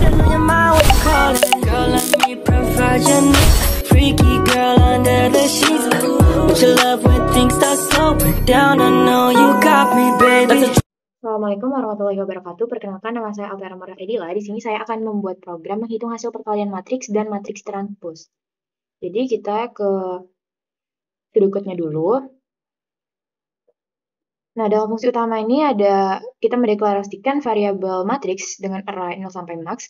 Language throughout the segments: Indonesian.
Should've known your mind was calling. Girl, let me provide your needs. Freaky girl under the sheets. But your love when things start slowing down. I know you got me, baby. Assalamualaikum warahmatullahi wabarakatuh. Perkenalkan, nama saya Alvera Murad Edila. Di sini saya akan membuat program menghitung hasil perkalian matriks dan matriks transpose. Jadi kita ke sudut dulu. Nah, dalam fungsi utama ini ada kita mendeklarasikan variabel matriks dengan array 0 sampai max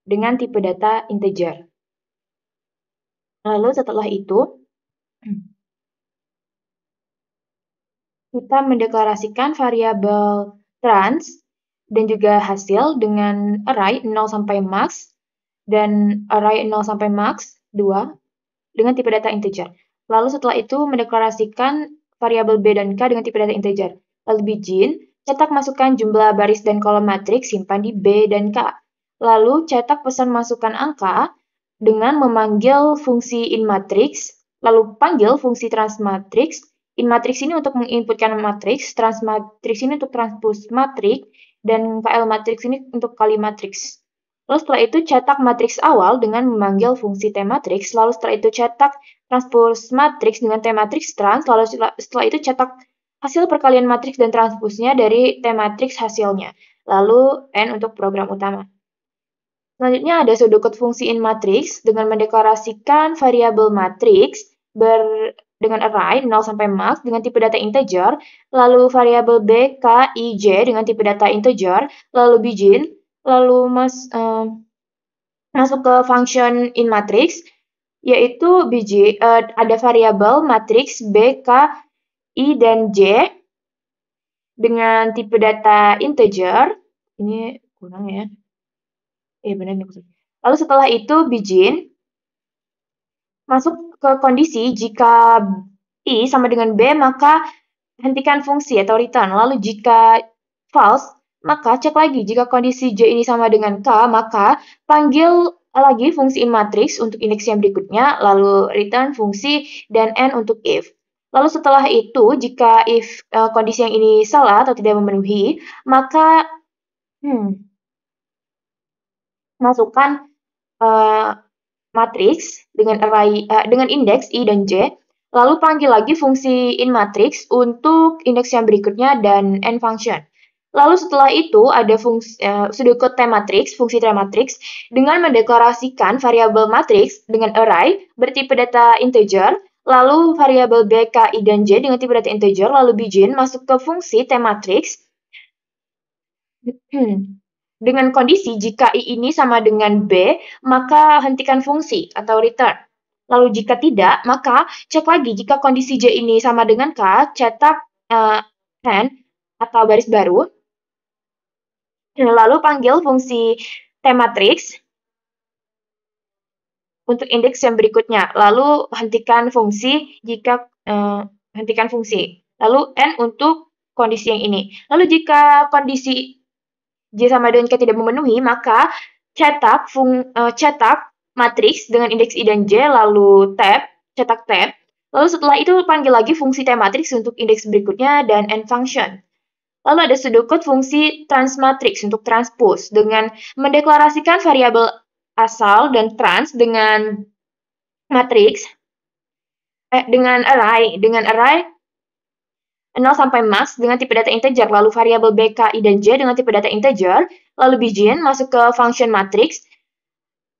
dengan tipe data integer. Lalu setelah itu kita mendeklarasikan variabel trans dan juga hasil dengan array 0 sampai max dan array 0 sampai max 2 dengan tipe data integer. Lalu setelah itu mendeklarasikan variabel B dan K dengan tipe data integer. Lalu begin, cetak masukkan jumlah baris dan kolom matriks, simpan di B dan K. Lalu cetak pesan masukkan angka dengan memanggil fungsi inmatrix, lalu panggil fungsi transmatrix. Inmatrix ini untuk menginputkan matriks, transmatrix ini untuk transpose matriks, dan KL matriks ini untuk kali matriks. Lalu setelah itu cetak matriks awal dengan memanggil fungsi T-matrix, lalu setelah itu cetak transpose matriks dengan T-matrix trans, lalu setelah itu cetak hasil perkalian matriks dan transposnya dari T-matrix hasilnya. Lalu N untuk program utama. Selanjutnya ada sudut fungsi inmatrix dengan mendeklarasikan variabel matriks dengan array 0 sampai max dengan tipe data integer, lalu variabel B, K, I, J dengan tipe data integer, lalu begin, lalu masuk ke function inmatrix, yaitu ada variabel matriks B, K, I, dan J dengan tipe data integer. Ini kurang ya. Benar nih. Lalu setelah itu begin, masuk ke kondisi jika I sama dengan B, maka hentikan fungsi atau return. Lalu jika false, maka cek lagi. Jika kondisi J ini sama dengan K, maka panggil lagi fungsi inmatrix untuk indeks yang berikutnya, lalu return fungsi, dan N untuk if. Lalu setelah itu, jika if kondisi yang ini salah atau tidak memenuhi, maka masukkan matriks dengan array dengan indeks I dan J, lalu panggil lagi fungsi inmatrix untuk indeks yang berikutnya dan N function. Lalu setelah itu ada sudut T-matrix, fungsi T-matrix dengan mendeklarasikan variabel matriks dengan array bertipe data integer, lalu variabel B, K, I, dan J dengan tipe data integer, lalu begin masuk ke fungsi T-matrix dengan kondisi jika I ini sama dengan B, maka hentikan fungsi atau return. Lalu jika tidak, maka cek lagi jika kondisi J ini sama dengan K, cetak N atau baris baru. Lalu panggil fungsi T-matrix untuk indeks yang berikutnya. Lalu hentikan fungsi jika hentikan fungsi. Lalu N untuk kondisi yang ini. Lalu jika kondisi J sama dengan K tidak memenuhi, maka cetak matriks dengan indeks I dan J, lalu cetak tab. Lalu setelah itu panggil lagi fungsi T-matrix untuk indeks berikutnya dan N function. Lalu ada sudut fungsi transmatrix untuk transpose dengan mendeklarasikan variabel asal dan trans dengan matriks dengan array 0 sampai max dengan tipe data integer, lalu variabel B, K, I, dan J dengan tipe data integer, lalu begin masuk ke function matrix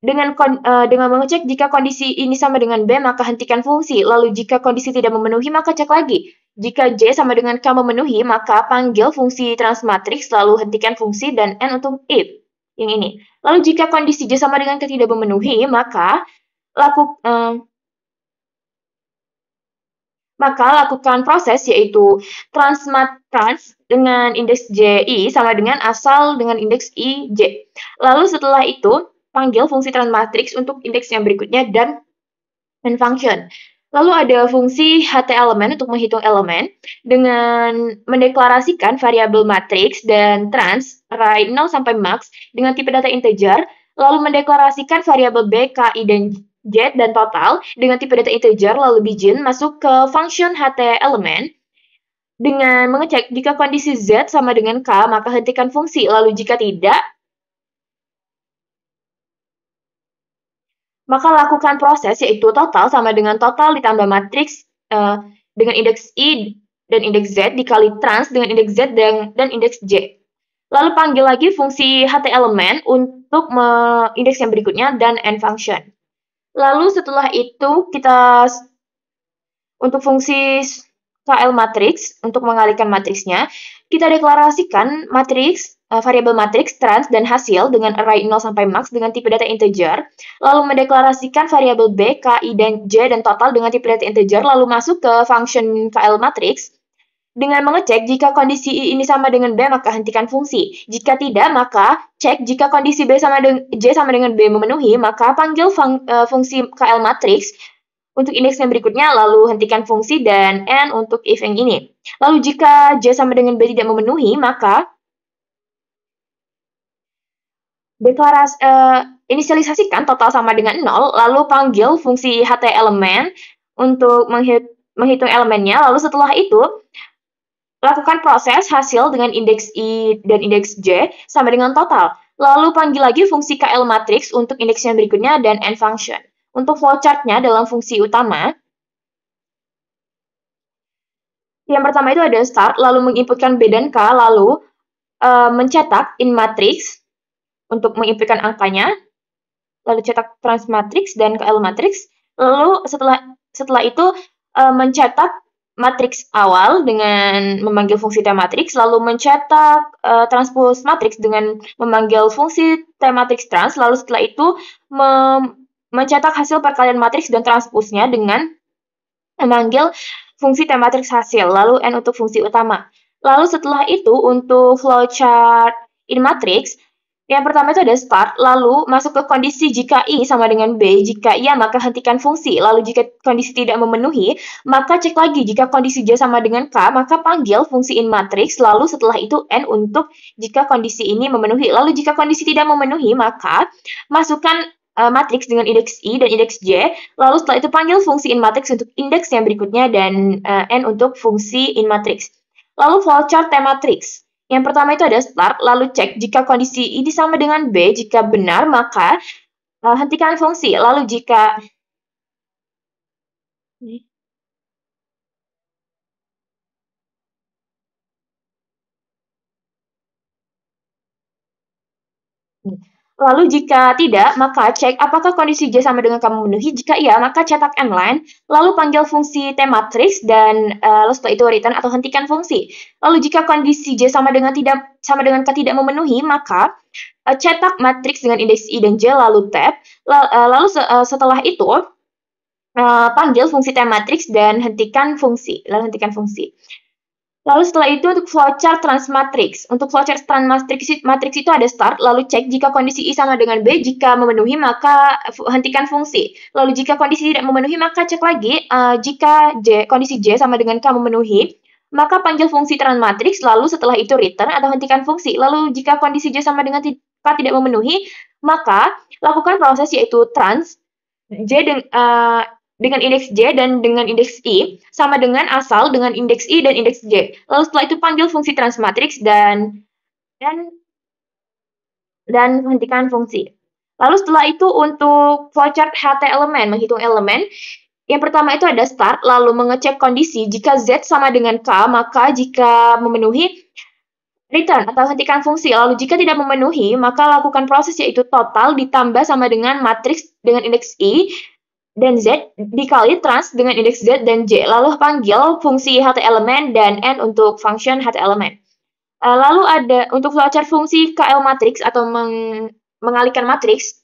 dengan mengecek jika kondisi ini sama dengan B, maka hentikan fungsi. Lalu jika kondisi tidak memenuhi, maka cek lagi. Jika J sama dengan K memenuhi, maka panggil fungsi transmatrix, lalu hentikan fungsi, dan N untuk if. Yang ini. Lalu jika kondisi J sama dengan K tidak memenuhi, maka lakukan proses yaitu trans dengan indeks JI sama dengan asal dengan indeks IJ. Lalu setelah itu, panggil fungsi transmatrix untuk indeks yang berikutnya dan N function. Lalu ada fungsi HT element untuk menghitung elemen dengan mendeklarasikan variabel matriks dan trans array 0 sampai max dengan tipe data integer, lalu mendeklarasikan variabel B, K, I, dan J dan total dengan tipe data integer, lalu begin masuk ke function HT element Dengan mengecek jika kondisi Z sama dengan K, maka hentikan fungsi. Lalu jika tidak, maka lakukan proses yaitu total sama dengan total ditambah matriks dengan indeks I dan indeks Z dikali trans dengan indeks Z dan indeks J. Lalu panggil lagi fungsi HT elemen untuk indeks yang berikutnya dan end function. Lalu setelah itu kita untuk fungsi KL matrix untuk mengalihkan matriksnya, kita deklarasikan matriks variabel matriks trans dan hasil dengan array 0 sampai max dengan tipe data integer, lalu mendeklarasikan variabel B, K, I, dan J dan total dengan tipe data integer, lalu masuk ke function KL matrix. Dengan mengecek jika kondisi I ini sama dengan B, maka hentikan fungsi. Jika tidak, maka cek jika kondisi B sama dengan J sama dengan B memenuhi, maka panggil fungsi KL matrix untuk indeks yang berikutnya, lalu hentikan fungsi dan N untuk if yang ini. Lalu jika J sama dengan B tidak memenuhi, maka inisialisasikan total sama dengan 0, lalu panggil fungsi HT elemen untuk menghitung elemennya, lalu setelah itu lakukan proses hasil dengan indeks I dan indeks J sama dengan total. Lalu panggil lagi fungsi KL matrix untuk indeks yang berikutnya dan end function. Untuk flowchart-nya dalam fungsi utama, yang pertama itu ada start, lalu menginputkan B dan K, lalu mencetak in matrix untuk menginputkan angkanya, lalu cetak trans matrix dan KL matrix, lalu setelah itu mencetak matriks awal dengan memanggil fungsi T-matrix, lalu mencetak transpose matrix dengan memanggil fungsi T-matrix trans, lalu setelah itu mencetak hasil perkalian matriks dan transposnya dengan memanggil fungsi T-matrix hasil, lalu N untuk fungsi utama. Lalu setelah itu untuk flowchart in matrix, yang pertama itu ada start, lalu masuk ke kondisi jika I sama dengan B, jika iya maka hentikan fungsi, lalu jika kondisi tidak memenuhi, maka cek lagi jika kondisi J sama dengan K, maka panggil fungsi in matrix, lalu setelah itu N untuk jika kondisi ini memenuhi, lalu jika kondisi tidak memenuhi, maka masukkan matriks dengan indeks I dan indeks J, lalu setelah itu panggil fungsi in matrix untuk indeks yang berikutnya dan N untuk fungsi in matrix. Lalu flowchart T-matrix. Yang pertama itu ada start, lalu cek jika kondisi ini sama dengan B, jika benar maka hentikan fungsi, lalu jika lalu jika tidak, maka cek apakah kondisi J sama dengan kamu memenuhi. Jika iya, maka cetak N line, lalu panggil fungsi T-matrix dan lalu setelah itu return atau hentikan fungsi. Lalu jika kondisi J sama dengan K tidak memenuhi, maka cetak matriks dengan indeks I dan J lalu tab. Lalu setelah itu panggil fungsi T-matrix dan hentikan fungsi. Lalu setelah itu untuk flowchart transmatrix. Untuk flowchart transmatrix itu ada start, lalu cek jika kondisi I sama dengan B, jika memenuhi maka hentikan fungsi. Lalu jika kondisi tidak memenuhi maka cek lagi jika kondisi J sama dengan K memenuhi, maka panggil fungsi transmatrix, lalu setelah itu return atau hentikan fungsi. Lalu jika kondisi J sama dengan K tidak memenuhi, maka lakukan proses yaitu trans J dengan indeks J dan dengan indeks I sama dengan asal dengan indeks I dan indeks J. Lalu setelah itu panggil fungsi transmatrix dan hentikan fungsi. Lalu setelah itu untuk flowchart HT elemen, menghitung elemen, yang pertama itu ada start, lalu mengecek kondisi jika Z sama dengan K, maka jika memenuhi, return atau hentikan fungsi. Lalu jika tidak memenuhi, maka lakukan proses yaitu total ditambah sama dengan matriks dengan indeks I, dan Z dikali trans dengan indeks Z dan J. Lalu panggil fungsi HT elemen dan N untuk function HT elemen. Lalu ada untuk flowchart fungsi KL matrix atau mengalihkan matriks.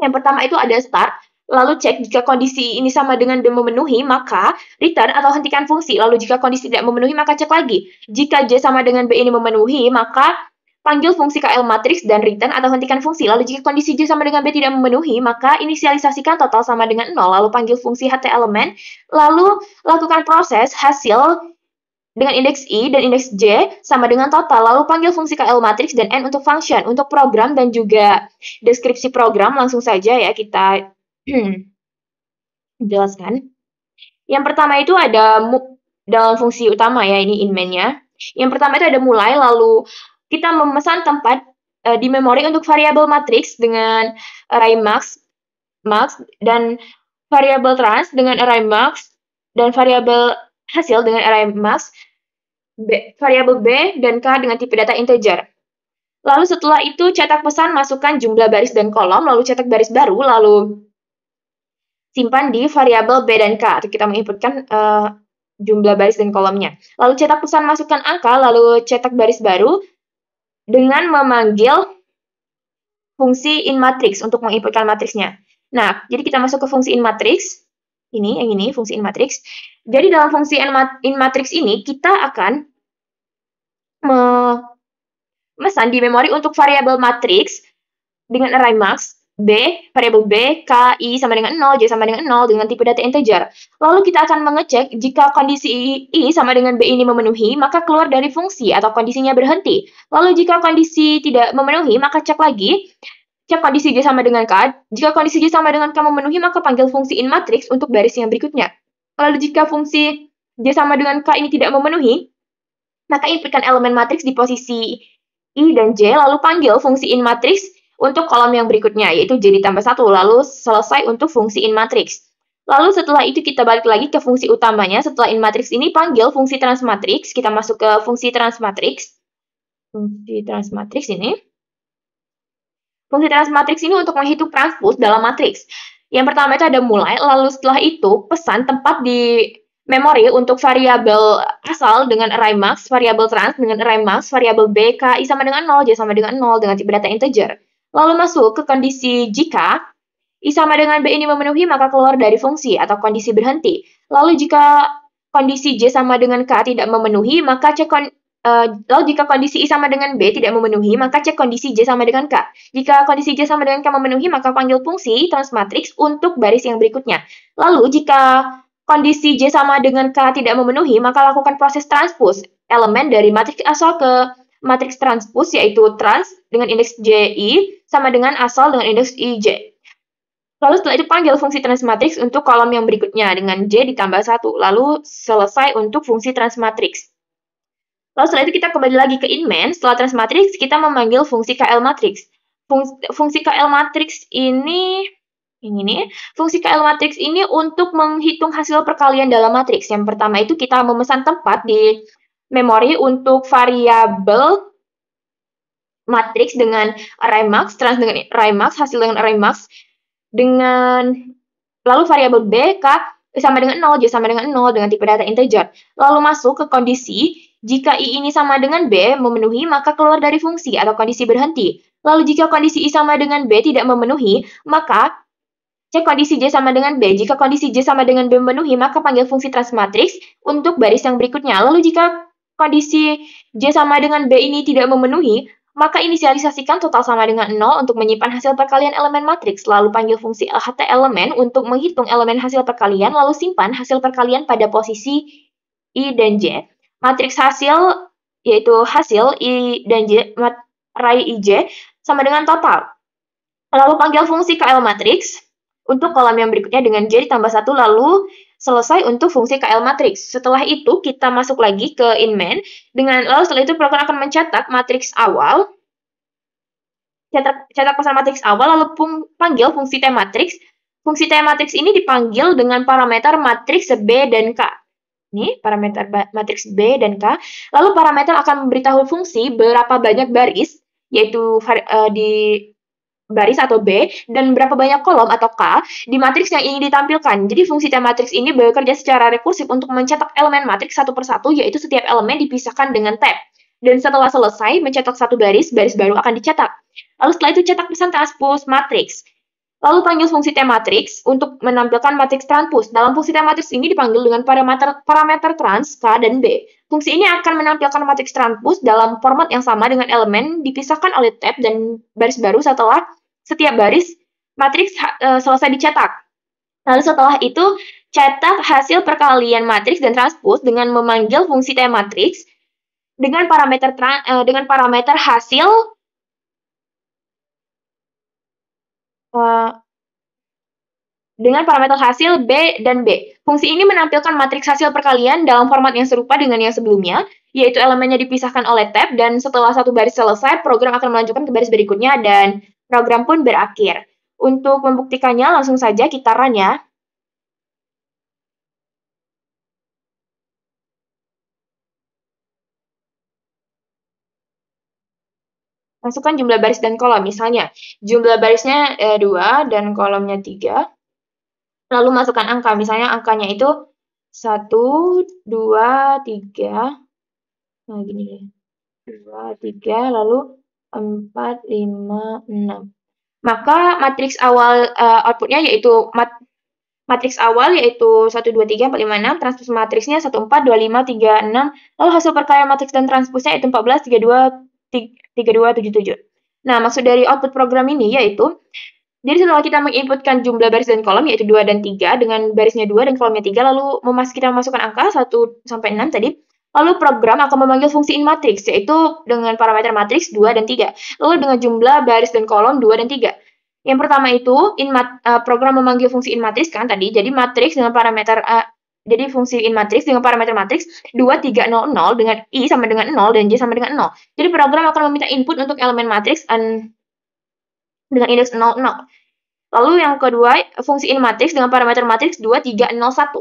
Yang pertama itu ada start, lalu cek jika kondisi ini sama dengan B memenuhi, maka return atau hentikan fungsi. Lalu jika kondisi tidak memenuhi, maka cek lagi. Jika J sama dengan B ini memenuhi, maka panggil fungsi KL matrix dan return atau hentikan fungsi. Lalu jika kondisi J sama dengan B tidak memenuhi, maka inisialisasikan total sama dengan 0, lalu panggil fungsi HT elemen, lalu lakukan proses hasil dengan indeks I dan indeks J sama dengan total, lalu panggil fungsi KL matrix dan N untuk function. Untuk program dan juga deskripsi program, langsung saja ya kita jelaskan. Yang pertama itu ada dalam fungsi utama ya, ini in main-nya. Yang pertama itu ada mulai, lalu kita memesan tempat di memori untuk variabel matriks dengan array max, dan variabel trans dengan array max, dan variabel hasil dengan array max, variabel b dan k dengan tipe data integer. Lalu setelah itu cetak pesan, masukkan jumlah baris dan kolom, lalu cetak baris baru, lalu simpan di variabel b dan k, atau kita menginputkan jumlah baris dan kolomnya. Lalu cetak pesan, masukkan angka, lalu cetak baris baru dengan memanggil fungsi in matrix untuk menginputkan matriksnya. Nah, jadi kita masuk ke fungsi in matrix. Yang ini, fungsi in matrix. Jadi dalam fungsi in matrix ini, kita akan memesan di memori untuk variabel matriks dengan array max, variabel b, k, i sama dengan 0, j sama dengan 0 dengan tipe data integer. Lalu kita akan mengecek jika kondisi i sama dengan b ini memenuhi, maka keluar dari fungsi atau kondisinya berhenti. Lalu jika kondisi tidak memenuhi, maka cek lagi, cek kondisi j sama dengan k. Jika kondisi j sama dengan k memenuhi, maka panggil fungsi in matrix untuk baris yang berikutnya. Lalu jika fungsi j sama dengan k ini tidak memenuhi, maka inputkan elemen matriks di posisi i dan j, lalu panggil fungsi in matrix untuk kolom yang berikutnya, yaitu j ditambah 1, lalu selesai untuk fungsi in matrix. Lalu setelah itu kita balik lagi ke fungsi utamanya. Setelah in matrix ini, panggil fungsi transmatrix. Kita masuk ke fungsi transmatrix. Fungsi transmatrix ini. Fungsi transmatrix ini untuk menghitung transpose dalam matriks. Yang pertama itu ada mulai, lalu setelah itu pesan tempat di memori untuk variabel asal dengan array max, variabel trans dengan array max, variabel b, k, i sama dengan 0, j sama dengan 0 dengan tipe data integer. Lalu masuk ke kondisi jika i sama dengan b ini memenuhi, maka keluar dari fungsi atau kondisi berhenti. Lalu jika kondisi j sama dengan k tidak memenuhi, maka cek lalu jika kondisi i sama dengan b tidak memenuhi, maka cek kondisi j sama dengan k. Jika kondisi j sama dengan k memenuhi, maka panggil fungsi transmatrix untuk baris yang berikutnya. Lalu jika kondisi j sama dengan k tidak memenuhi, maka lakukan proses transpose elemen dari matriks asal ke matriks transpose, yaitu trans dengan indeks ji sama dengan asal dengan indeks ij. Lalu setelah itu panggil fungsi transmatrix untuk kolom yang berikutnya dengan j ditambah 1. Lalu selesai untuk fungsi transmatrix. Lalu setelah itu kita kembali lagi ke in main. Setelah transmatrix, kita memanggil fungsi KL matrix. Fungsi KL matrix ini, fungsi KL matrix ini untuk menghitung hasil perkalian dalam matriks. Yang pertama itu kita memesan tempat di memori untuk variabel matriks dengan array max, trans dengan array max, hasil dengan array max, dengan lalu variabel b, k sama dengan 0, j sama dengan 0 dengan tipe data integer. Lalu masuk ke kondisi jika i ini sama dengan b memenuhi, maka keluar dari fungsi atau kondisi berhenti. Lalu jika kondisi i sama dengan b tidak memenuhi, maka cek kondisi j sama dengan b. Jika kondisi j sama dengan b memenuhi, maka panggil fungsi transmatrix untuk baris yang berikutnya. Lalu jika kondisi j sama dengan b ini tidak memenuhi, maka inisialisasikan total sama dengan 0 untuk menyimpan hasil perkalian elemen matriks. Lalu panggil fungsi LHT elemen untuk menghitung elemen hasil perkalian, lalu simpan hasil perkalian pada posisi i dan j. Matriks hasil, yaitu hasil i dan j, array ij, sama dengan total. Lalu panggil fungsi KL matrix untuk kolom yang berikutnya dengan j ditambah 1, lalu selesai untuk fungsi KL matrix. Setelah itu kita masuk lagi ke in main, lalu setelah itu program akan mencetak matriks awal, cetak pesan matriks awal, lalu panggil fungsi T matrix. Fungsi T matrix ini dipanggil dengan parameter matriks b dan k. Ini parameter matriks b dan k. Lalu parameter akan memberitahu fungsi berapa banyak baris, yaitu di baris atau b, dan berapa banyak kolom atau k di matriks yang ingin ditampilkan. Jadi fungsi T matrix ini bekerja secara rekursif untuk mencetak elemen matriks satu persatu, yaitu setiap elemen dipisahkan dengan tab. Dan setelah selesai mencetak satu baris baru akan dicetak. Lalu setelah itu cetak pesan transpose matriks. Lalu panggil fungsi T matrix untuk menampilkan matriks transpose. Dalam fungsi T matrix ini dipanggil dengan parameter trans, k, dan b. Fungsi ini akan menampilkan matriks transpose dalam format yang sama dengan elemen dipisahkan oleh tab dan baris baru setelah setiap baris matriks selesai dicetak. Lalu setelah itu cetak hasil perkalian matriks dan transpose dengan memanggil fungsi T matrix dengan parameter hasil dengan parameter hasil B dan B. Fungsi ini menampilkan matriks hasil perkalian dalam format yang serupa dengan yang sebelumnya, yaitu elemennya dipisahkan oleh tab, dan setelah satu baris selesai, program akan melanjutkan ke baris berikutnya, dan program pun berakhir. Untuk membuktikannya, langsung saja kita run ya. Masukkan jumlah baris dan kolom, misalnya jumlah barisnya 2 dan kolomnya 3. Lalu masukkan angka, misalnya angkanya itu 1, 2, 3. Nah, gini deh. 2, 3, lalu 4, 5, 6. Maka matriks awal outputnya yaitu matriks awal yaitu 1, 2, 3, 4, 5, 6, transpos matriksnya 1, 4, 2, 5, 3, 6, lalu hasil perkalian matriks dan transposnya yaitu 14, 32, 32, 7, 7. Nah, maksud dari output program ini yaitu, jadi setelah kita menginputkan jumlah baris dan kolom yaitu 2 dan 3 dengan barisnya 2 dan kolomnya 3, lalu kita memasukkan angka 1 sampai 6 tadi, lalu program akan memanggil fungsi inMatrix yaitu dengan parameter matriks 2 dan 3, lalu dengan jumlah baris dan kolom 2 dan 3. Yang pertama itu program memanggil fungsi inMatrix kan tadi, jadi matriks dengan parameter jadi fungsi inMatrix dengan parameter matriks 2, 3, 0, 0 dengan I sama dengan 0 dan J sama dengan 0. Jadi program akan meminta input untuk elemen matriks dengan indeks 0, 0. Lalu yang kedua, fungsi inMatrix dengan parameter matriks 2, 3, 0, 1.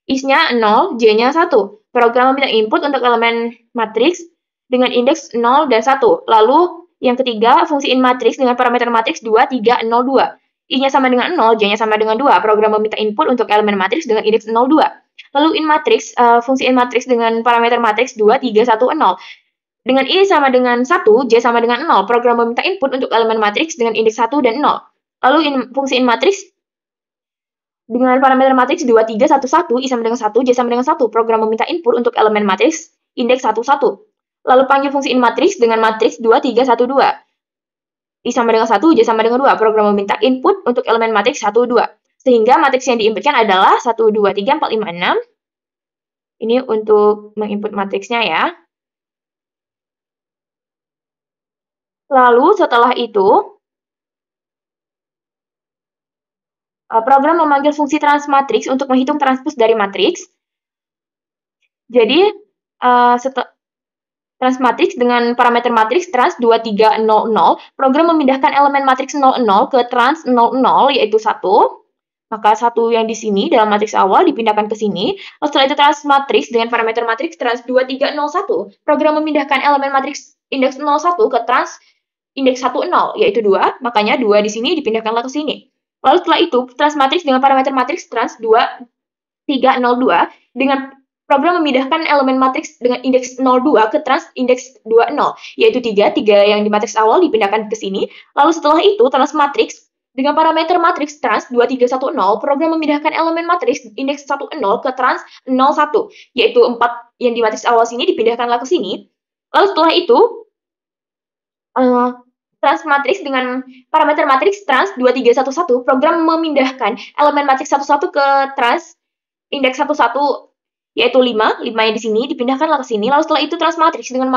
Is-nya 0, J-nya 1. Program meminta input untuk elemen matriks dengan indeks 0 dan 1. Lalu yang ketiga, fungsi inMatrix dengan parameter matriks 2, 3, 0, 2. I-nya sama dengan 0, J-nya sama dengan 2. Program meminta input untuk elemen matriks dengan indeks 0, 2. Lalu inMatrix, fungsi inMatrix dengan parameter matriks 2, 3, 1, 0. Dengan I sama dengan 1, J sama dengan 0, program meminta input untuk elemen matriks dengan indeks 1 dan 0. Lalu fungsi inMatrix dengan parameter matriks 2, 3, 1, 1, I sama dengan 1, J sama dengan 1, program meminta input untuk elemen matriks indeks 1, 1. Lalu panggil fungsi inMatrix dengan matriks 2, 3, 1, 2. I sama dengan 1, J sama dengan 2, program meminta input untuk elemen matriks 1, 2. Sehingga matriks yang diinputkan adalah 1, 2, 3, 4, 5, 6. Ini untuk menginput matriksnya ya. Lalu setelah itu, program memanggil fungsi transmatriks untuk menghitung transpos dari matriks. Jadi, transmatriks dengan parameter matriks trans 2, 3, 0, 0, program memindahkan elemen matriks 0, 0 ke trans 0, 0, yaitu 1. Maka 1 yang di sini dalam matriks awal dipindahkan ke sini. Lalu setelah itu transmatriks dengan parameter matriks trans 2, 3, 0, 1, program memindahkan elemen matriks indeks 0, 1 ke trans indeks 1, 0, yaitu 2. Makanya 2 di sini dipindahkanlah ke sini. Lalu setelah itu, transmatriks dengan parameter matriks trans 2, 3, 0, 2 dengan program memindahkan elemen matriks dengan indeks 0, 2 ke trans indeks 2, 0, yaitu 3. 3 yang di matriks awal dipindahkan ke sini. Lalu setelah itu, transmatriks dengan parameter matriks trans 2, 3, 1, 0, program memindahkan elemen matriks indeks 1, 0 ke trans 0, 1, yaitu 4 yang di matriks awal sini dipindahkanlah ke sini. Lalu setelah itu, transmatriks dengan parameter matriks trans 2, 3, 1, 1, program memindahkan elemen matriks 1, 1 ke trans indeks 1, 1, yaitu 5. 5 yang di sini dipindahkanlah ke sini. Lalu setelah itu transmatriks dengan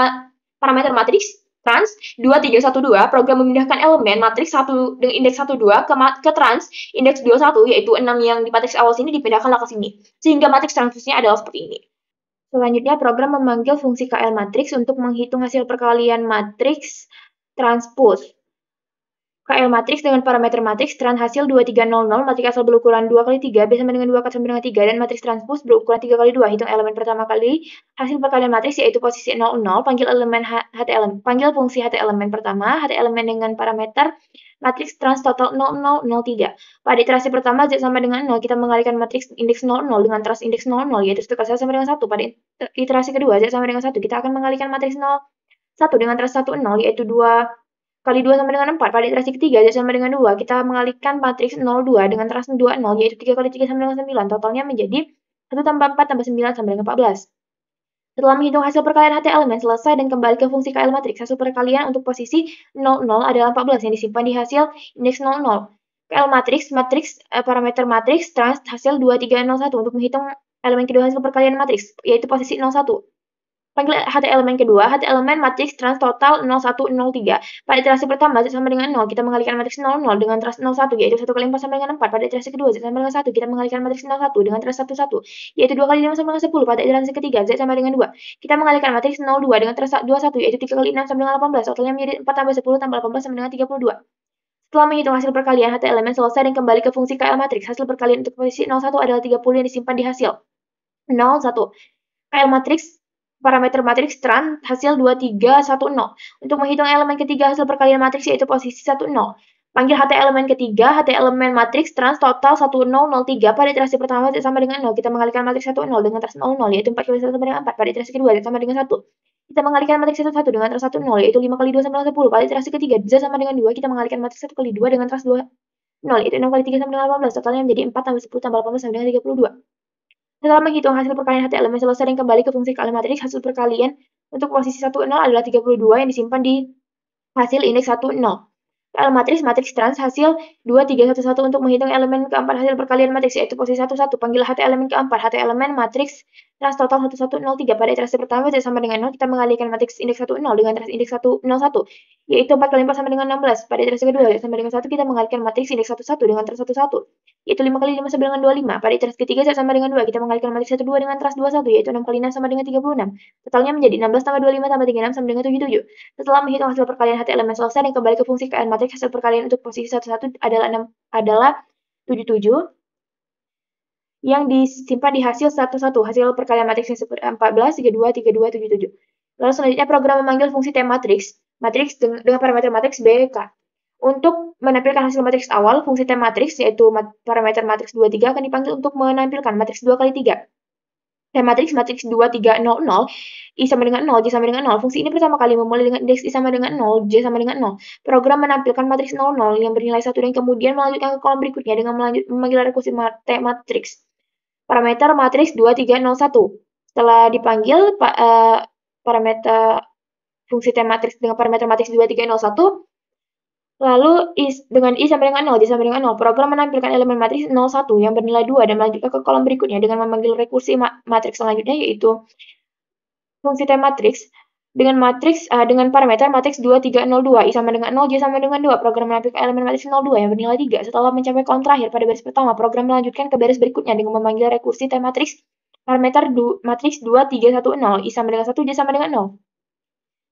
parameter matriks trans 2, 3, 1, 2, program memindahkan elemen matriks 1 dengan indeks 1, 2 ke trans indeks 2, 1, yaitu 6 yang di matriks awal sini dipindahkanlah ke sini. Sehingga matriks transposnya adalah seperti ini. Selanjutnya, program memanggil fungsi KL matriks untuk menghitung hasil perkalian matriks transpos. KL matriks dengan parameter matriks trans hasil 2, 3, 0, 0, matriks asal berukuran 2 kali 3, B sama dengan 2 sama dengan 3, dan matriks transpos berukuran 3 kali 2. Hitung elemen pertama kali hasil perkalian matriks yaitu posisi 0, 0, panggil elemen panggil fungsi HT elemen pertama, HT elemen dengan parameter matriks trans total 0, 0, 0, 3. Pada iterasi pertama Z sama dengan 0, kita mengalihkan matriks indeks 0, 0 dengan trans indeks 0, 0, yaitu struktur sama dengan 1. Pada iterasi kedua Z sama dengan 1, kita akan mengalihkan matriks 0, 1 dengan trans 1, 0, yaitu 2 kali 2 sama dengan 4. Pada iterasi ketiga, Z sama dengan 2. Kita mengalihkan matriks 0, 2 dengan trans 2, 0, yaitu 3 kali 3 sama dengan 9. Totalnya menjadi 1 tambah 4 tambah 9 sama dengan 14. Setelah menghitung hasil perkalian HT elemen selesai dan kembali ke fungsi KL matriks, hasil perkalian untuk posisi 0, 0 adalah 14 yang disimpan di hasil indeks 0, 0. KL matriks, parameter matriks, trans hasil 2, 3, 0, 1 untuk menghitung elemen kedua hasil perkalian matriks, yaitu posisi 0, 1. Panggil HT elemen kedua, HT elemen matriks trans total 01, 03. Pada iterasi pertama, Z sama dengan 0, kita mengalihkan matriks 00 dengan trans 01, yaitu 1 kali 4 sama dengan 4. Pada iterasi kedua, Z sama dengan 1, kita mengalihkan matriks 01 dengan trans 11, yaitu 2 kali 5 sama dengan 10. Pada iterasi ketiga, Z sama dengan 2, kita mengalihkan matriks 02 dengan trans 21, yaitu 3 kali 6 sama dengan 18. Totalnya menjadi 4 tambah 10 tambah 18 sama dengan 32. Setelah menghitung hasil perkalian, HT elemen selesai dan kembali ke fungsi KL matriks. Hasil perkalian untuk posisi 01 adalah 30 yang disimpan di hasil. 01. KL matriks parameter matriks trans hasil 2310. Untuk menghitung elemen ketiga hasil perkalian matriks yaitu posisi 10. Panggil HT elemen ketiga, HT elemen matriks trans total 1003. Pada iterasi pertama Z sama dengan 0. Kita mengalihkan matriks 10 dengan trans 00 yaitu 4 kali 1 sama dengan 4. Pada iterasi kedua Z sama dengan 1. Kita mengalihkan matriks 11 dengan trans 10 yaitu 5 kali 2 sama dengan 10. Pada iterasi ketiga Z sama dengan 2. Kita mengalihkan matriks 1 kali 2 dengan trans 2 0 yaitu 6 kali 3 sama dengan 18. Totalnya menjadi 4 tambah 10 tambah 18 sama dengan 32. Setelah menghitung hasil perkalian HT elemen selesai dan kembali ke fungsi KL matriks, hasil perkalian untuk posisi 10 adalah 32 yang disimpan di hasil indeks 10. KL matriks trans hasil 2311 untuk menghitung elemen keempat hasil perkalian matriks yaitu posisi 11. Panggil HT elemen keempat, HT elemen matriks trans total 1103. Pada iterasi pertama Z sama dengan 0, kita mengalihkan matriks indeks 10 dengan trans indeks 101 yaitu 4 kali 4 sama dengan 16. Pada iterasi kedua Z sama dengan 1, kita mengalihkan matriks indeks 11 dengan trans 11 yaitu 5 kali 5 sama dengan 25. Pada iterasi ketiga Z sama dengan 2, kita mengalihkan matriks 12 dengan trans 21 yaitu 6 kali 6 sama dengan 36. Totalnya menjadi 16 tambah 25 tambah 36 sama dengan 77. Setelah menghitung hasil perkalian HT elemen selesai dan kembali ke fungsi KL matriks, hasil perkalian untuk posisi 11 adalah 77 yang disimpan di hasil 11. Hasil perkalian matriksnya 14, 32, 32, 77. Lalu selanjutnya program memanggil fungsi T matriks dengan parameter matriks BK. Untuk menampilkan hasil matriks awal, fungsi T matriks yaitu parameter matriks 23 akan dipanggil untuk menampilkan matriks 2 kali 3. T matriks 2300, I sama dengan 0, J sama dengan 0. Fungsi ini pertama kali memulai dengan indeks I sama dengan 0, J sama dengan 0. Program menampilkan matriks 00 yang bernilai 1 dan kemudian melanjutkan ke kolom berikutnya dengan memanggil rekursi T matriks. Parameter matriks 2301. Setelah dipanggil parameter fungsi T matriks dengan parameter matriks 2301, lalu dengan I sama dengan 0, J sama dengan 0. Program menampilkan elemen matriks 01 yang bernilai 2 dan melanjutkan ke kolom berikutnya dengan memanggil rekursi matriks selanjutnya yaitu fungsi T matriks dengan parameter matriks 2302, I sama dengan 0, J sama dengan 2. Program menampilkan elemen matriks 02 yang bernilai 3. Setelah mencapai kolom terakhir pada baris pertama, program melanjutkan ke baris berikutnya dengan memanggil rekursi T matriks parameter matriks 2310, I sama dengan 1, J sama dengan 0.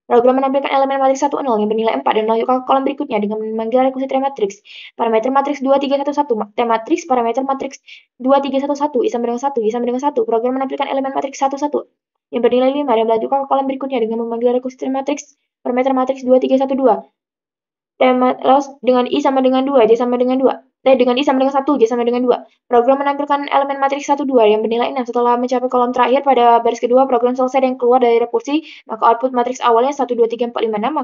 Program menampilkan elemen matriks 10 yang bernilai 4 dan melanjutkan ke kolom berikutnya dengan memanggil rekursi T matriks parameter matriks 2311, T matriks parameter matriks 2311, I sama dengan 1, J sama dengan 1. Program menampilkan elemen matriks 11 yang bernilai 5 dan melanjutkan ke kolom berikutnya dengan memanggil rekursi T matriks parameter matriks 2312. Dengan I sama dengan 2, J sama dengan 2. Dengan I sama dengan 1, J sama dengan 2. Program menampilkan elemen matriks 12 yang bernilai 6. Setelah mencapai kolom terakhir pada baris kedua, program selesai dan keluar dari rekursi, maka output matriks awalnya 1, 2, 3, 4, 5, 6,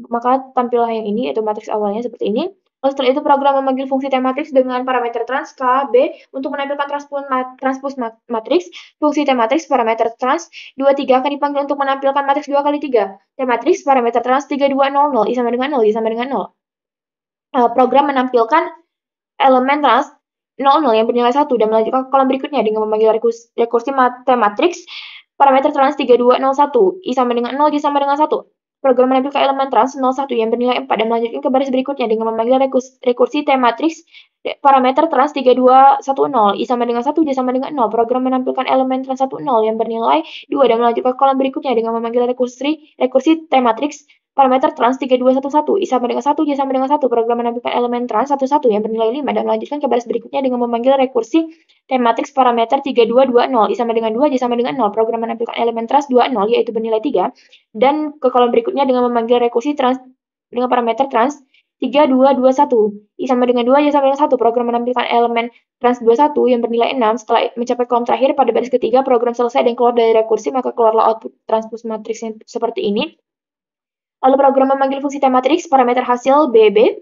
maka tampillah yang ini, yaitu matriks awalnya seperti ini. Lalu setelah itu program memanggil fungsi T matriks dengan parameter trans K, B untuk menampilkan transpose matriks. Fungsi T matriks parameter trans 23 akan dipanggil untuk menampilkan matriks 2 kali 3. T matriks parameter trans 3200, I sama dengan 0, J sama dengan 0. Program menampilkan elemen trans 00 yang bernilai 1 dan melanjutkan ke kolom berikutnya dengan memanggil rekursi T matriks parameter trans 3201, I sama dengan 0, J sama dengan 1. Program menampilkan elemen trans 01 yang bernilai 4 dan melanjutkan ke baris berikutnya dengan memanggil rekursi T matriks parameter trans 3210, I sama dengan 1, J sama dengan 0. Program menampilkan elemen trans 10 yang bernilai 2 dan melanjutkan ke kolom berikutnya dengan memanggil rekursi T matriks parameter trans 3211, I sama dengan 1, J sama dengan 1. Program menampilkan elemen trans 11 yang bernilai 5 dan melanjutkan ke baris berikutnya dengan memanggil rekursi T matriks parameter 3220, I sama dengan 2, J sama dengan 0. Program menampilkan elemen trans 20 yaitu bernilai 3 dan ke kolom berikutnya dengan memanggil rekursi trans dengan parameter trans 3221, I sama dengan 2, J sama dengan 1. Program menampilkan elemen trans 21 yang bernilai 6. Setelah mencapai kolom terakhir pada baris ketiga, program selesai dan keluar dari rekursi, maka keluarlah output transpose matriksnya seperti ini. Lalu program memanggil fungsi T matriks parameter hasil BB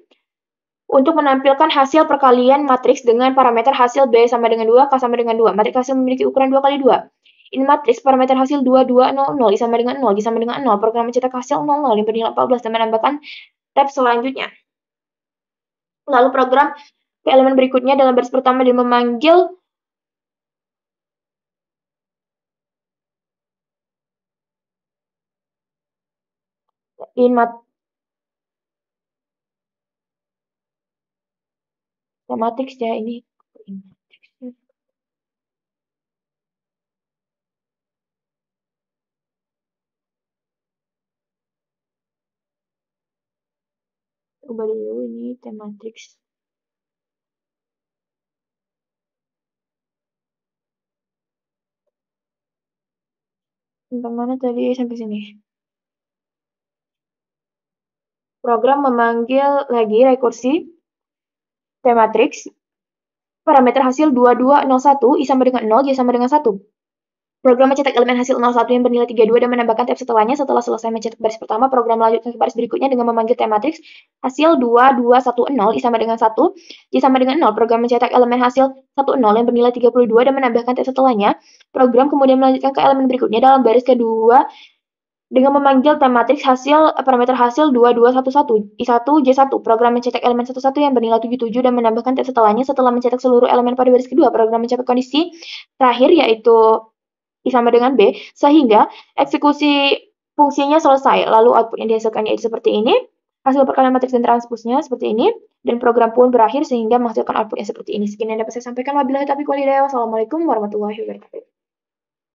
untuk menampilkan hasil perkalian matriks dengan parameter hasil B sama dengan 2, K sama dengan 2. Matriks hasil memiliki ukuran 2 kali 2. In matriks parameter hasil 2200, I sama dengan 0, J sama dengan 0. Program mencetak hasil 00 yang bernilai 14 dan menambahkan tab selanjutnya. Lalu program ke elemen berikutnya dalam baris pertama, dia memanggil parameter hasil BB. Untuk menampilkan hasil perkalian matriks dengan parameter hasil B sama dengan 2, K sama dengan 2. Matriks hasil memiliki ukuran 2 kali 2. In matriks parameter hasil 2200, I sama dengan 0, J sama dengan 0. Program mencetak hasil 00 yang bernilai 14 dan menambahkan tab selanjutnya. Lalu program ke elemen berikutnya dalam baris pertama, dia memanggil in matrix ya ini. Ubah dulu ini matrix. Tentang mana tadi sampai sini? Program memanggil lagi rekursi matrix. Parameter hasil 2201 I sama dengan 0, Y sama dengan 1. Program mencetak elemen hasil 01 yang bernilai 32 dan menambahkan tab setelahnya. Setelah selesai mencetak baris pertama, program melanjutkan ke baris berikutnya dengan memanggil matrix hasil 2210 I sama dengan 1, Y sama dengan 0. Program mencetak elemen hasil 10 yang bernilai 32 dan menambahkan tab setelahnya. Program kemudian melanjutkan ke elemen berikutnya dalam baris kedua dengan memanggil matrix hasil parameter hasil 2211 I1 J1. Program mencetak elemen 11 yang bernilai 77 dan menambahkan tab setelahnya. Setelah mencetak seluruh elemen pada baris kedua, program mencapai kondisi terakhir yaitu I sama dengan B, sehingga eksekusi fungsinya selesai. Lalu output yang dihasilkan yaitu seperti ini, hasil perkalian matriks dan transpusnya seperti ini, dan program pun berakhir sehingga menghasilkan output yang seperti ini. Sekian yang dapat saya sampaikan. Wabillahi taufiq wal hidayah. Wassalamualaikum warahmatullahi wabarakatuh.